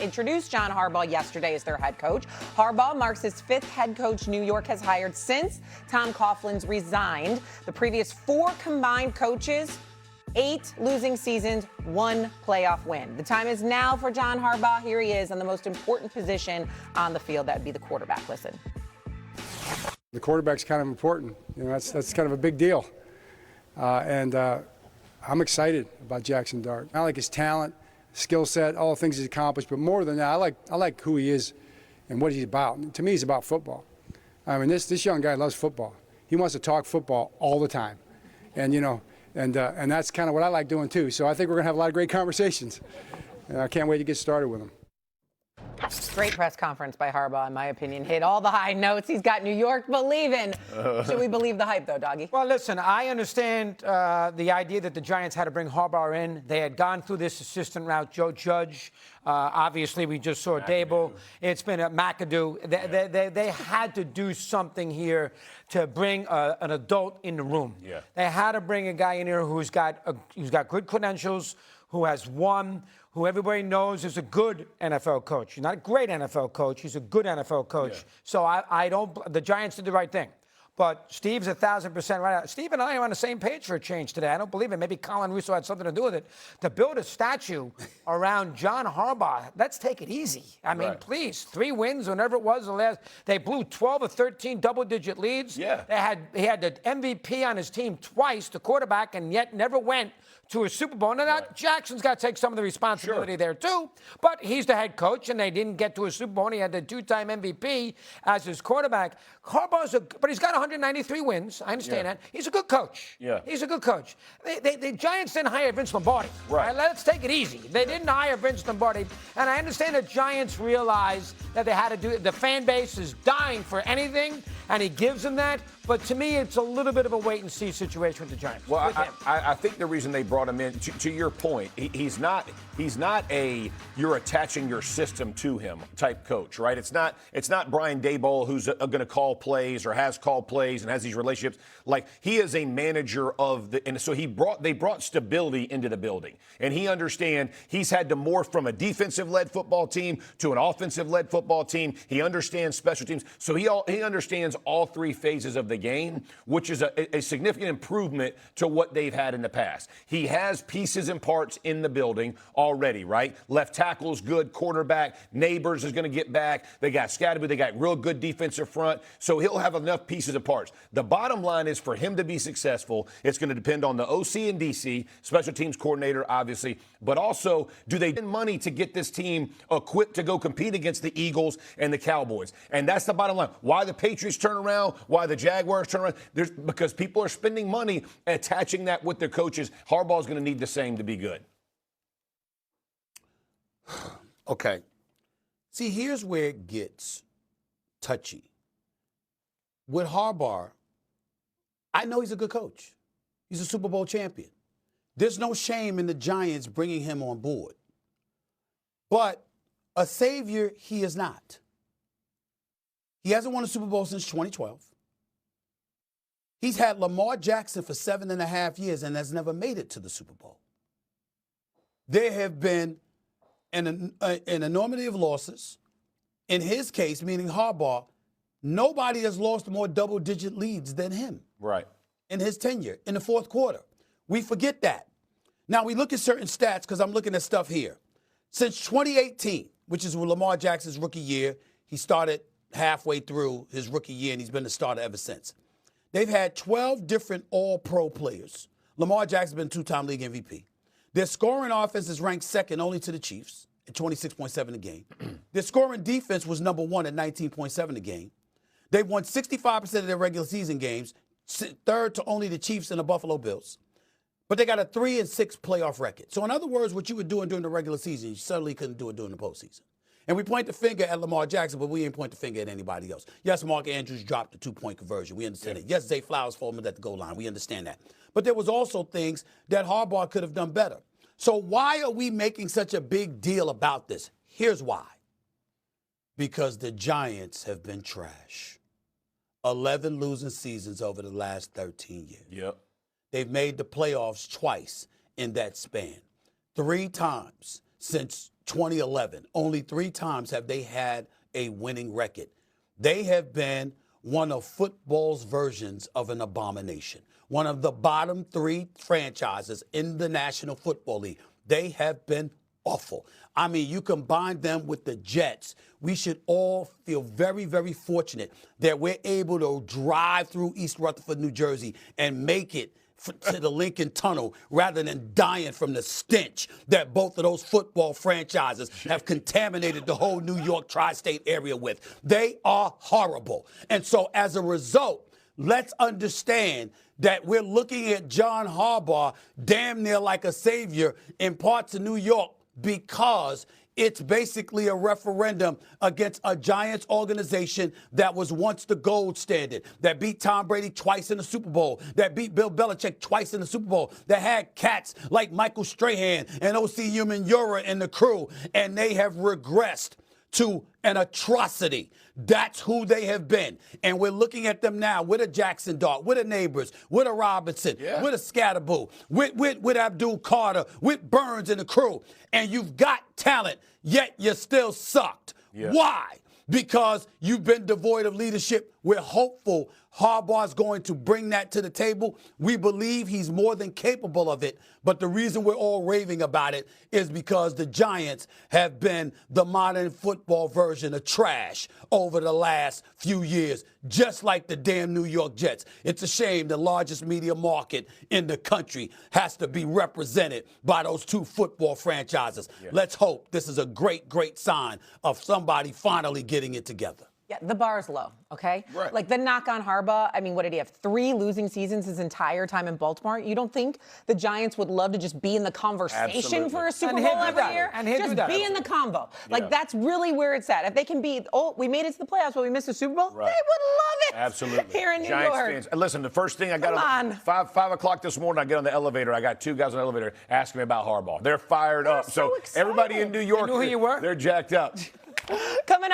introduced John Harbaugh yesterday as their head coach. Harbaugh marks his 5th head coach New York has hired since Tom Coughlin's resigned. The previous 4 combined coaches, 8 losing seasons, 1 playoff win. The time is now for John Harbaugh. Here he is on the most important position on the field. That would be the quarterback. Listen. The quarterback's kind of important. You know, that's kind of a big deal. I'm excited about Jackson Dart. I like his talent, skill set, all the things he's accomplished, but more than that, I like who he is and what he's about. And to me, he's about football. I mean, this young guy loves football. He wants to talk football all the time, and that's kind of what I like doing too. So I think we're gonna have a lot of great conversations. And I can't wait to get started with him. Great press conference by Harbaugh, in my opinion. Hit all the high notes. He's got New York believing. Should we believe the hype, though, Doggy? Well, listen, I understand the idea that the Giants had to bring Harbaugh in. They had gone through this assistant route. Joe Judge, obviously, we just saw Dable. It's been a McAdoo. They had to do something here to bring an adult in the room. Yeah. They had to bring a guy in here who's got good credentials, who has won, who everybody knows is a good NFL coach. He's not a great NFL coach. He's a good NFL coach. Yeah. So the Giants did the right thing. But Steve's 1,000% right. Steve and I are on the same page for a change today. I don't believe it. Maybe Colin Russo had something to do with it. To build a statue around John Harbaugh, let's take it easy. I mean, please, 3 wins, whenever it was the last. They blew 12 or 13 double-digit leads. Yeah. He had the MVP on his team twice, the quarterback, and yet never went to a Super Bowl. Now, Jackson's got to take some of the responsibility there, too. But he's the head coach, and they didn't get to a Super Bowl, and he had the 2-time MVP as his quarterback. But he's got 193 wins. I understand that. He's a good coach. Yeah. He's a good coach. The Giants didn't hire Vince Lombardi. Right. Let's take it easy. They didn't hire Vince Lombardi. And I understand the Giants realized that they had to do it. The fan base is dying for anything, and he gives them that. But to me, it's a little bit of a wait-and-see situation with the Giants. Well, I think the reason they brought him in, to your point, he's not a you're attaching your system to him type coach, right? It's not Brian Daboll who's going to call plays or has called plays and has these relationships. Like, he is a manager and so they brought stability into the building, and he understands he's had to morph from a defensive-led football team to an offensive-led football team. He understands special teams, so he understands all 3 phases of the game, which is a significant improvement to what they've had in the past. He has pieces and parts in the building already, right? Left tackle's good, quarterback, Neighbors is going to get back. They got Scatterby, they got real good defensive front, so he'll have enough pieces and parts. The bottom line is, for him to be successful, it's going to depend on the OC and DC, special teams coordinator, obviously, but also, do they spend money to get this team equipped to go compete against the Eagles and the Cowboys? And that's the bottom line. Why the Patriots turn around, why the Jaguars turn around, because people are spending money attaching that with their coaches. Harbaugh's going to need the same to be good. Okay. See, here's where it gets touchy. With Harbaugh, I know he's a good coach. He's a Super Bowl champion. There's no shame in the Giants bringing him on board. But a savior, he is not. He hasn't won a Super Bowl since 2012. He's had Lamar Jackson for 7.5 years and has never made it to the Super Bowl. There have been an enormity of losses. In his case, meaning Harbaugh, nobody has lost more double-digit leads than him. Right. In his tenure, in the fourth quarter. We forget that. Now, we look at certain stats, because I'm looking at stuff here. Since 2018, which is Lamar Jackson's rookie year, he started halfway through his rookie year, and he's been the starter ever since. They've had 12 different all-pro players. Lamar Jackson's been 2-time league MVP. Their scoring offense is ranked second only to the Chiefs at 26.7 a game. Their scoring defense was number 1 at 19.7 a game. They've won 65% of their regular season games, third to only the Chiefs and the Buffalo Bills. But they got a 3-6 playoff record. So in other words, what you were doing during the regular season, you certainly couldn't do it during the postseason. And we point the finger at Lamar Jackson, but we ain't point the finger at anybody else. Yes, Mark Andrews dropped the 2-point conversion. We understand it. Yes, Zay Flowers fumbled at the goal line. We understand that. But there was also things that Harbaugh could have done better. So why are we making such a big deal about this? Here's why. Because the Giants have been trash. 11 losing seasons over the last 13 years. Yep. They've made the playoffs twice in that span. 3 times since 2011. Only 3 times have they had a winning record. They have been one of football's versions of an abomination. One of the bottom 3 franchises in the National Football League. They have been awful. I mean, you combine them with the Jets. We should all feel very, very fortunate that we're able to drive through East Rutherford, New Jersey, and make it to the Lincoln Tunnel rather than dying from the stench that both of those football franchises have contaminated the whole New York tri-state area with. They are horrible. And so as a result, let's understand that we're looking at John Harbaugh damn near like a savior in parts of New York because it's basically a referendum against a Giants organization that was once the gold standard, that beat Tom Brady twice in the Super Bowl, that beat Bill Belichick twice in the Super Bowl, that had cats like Michael Strahan and O.C. Umenyiora and the crew, and they have regressed to an atrocity. That's who they have been. And we're looking at them now with a Jackson Dart, with a Neighbors, with a Robinson, with a Scatterboo, with Abdul Carter, with Burns and the crew. And you've got talent, yet you still sucked. Yeah. Why? Because you've been devoid of leadership. We're hopeful Harbaugh's going to bring that to the table. We believe he's more than capable of it. But the reason we're all raving about it is because the Giants have been the modern football version of trash over the last few years, just like the damn New York Jets. It's a shame the largest media market in the country has to be represented by those 2 football franchises. Yeah. Let's hope this is a great, great sign of somebody finally getting it together. Yeah, the bar's low, okay? Right. Like the knock on Harbaugh, I mean, what did he have? 3 losing seasons his entire time in Baltimore? You don't think the Giants would love to just be in the conversation for a Super Bowl every year? And just be in the combo. Like that's really where it's at. If they can be, we made it to the playoffs, but we missed the Super Bowl, they would love it. Absolutely. Here in New Giants York. fans. And listen, the first thing I got on 5 o'clock this morning, I get on the elevator. I got 2 guys on the elevator asking me about Harbaugh. They're fired up. So excited. everybody in New York, You knew who you were? They're jacked up. Coming up.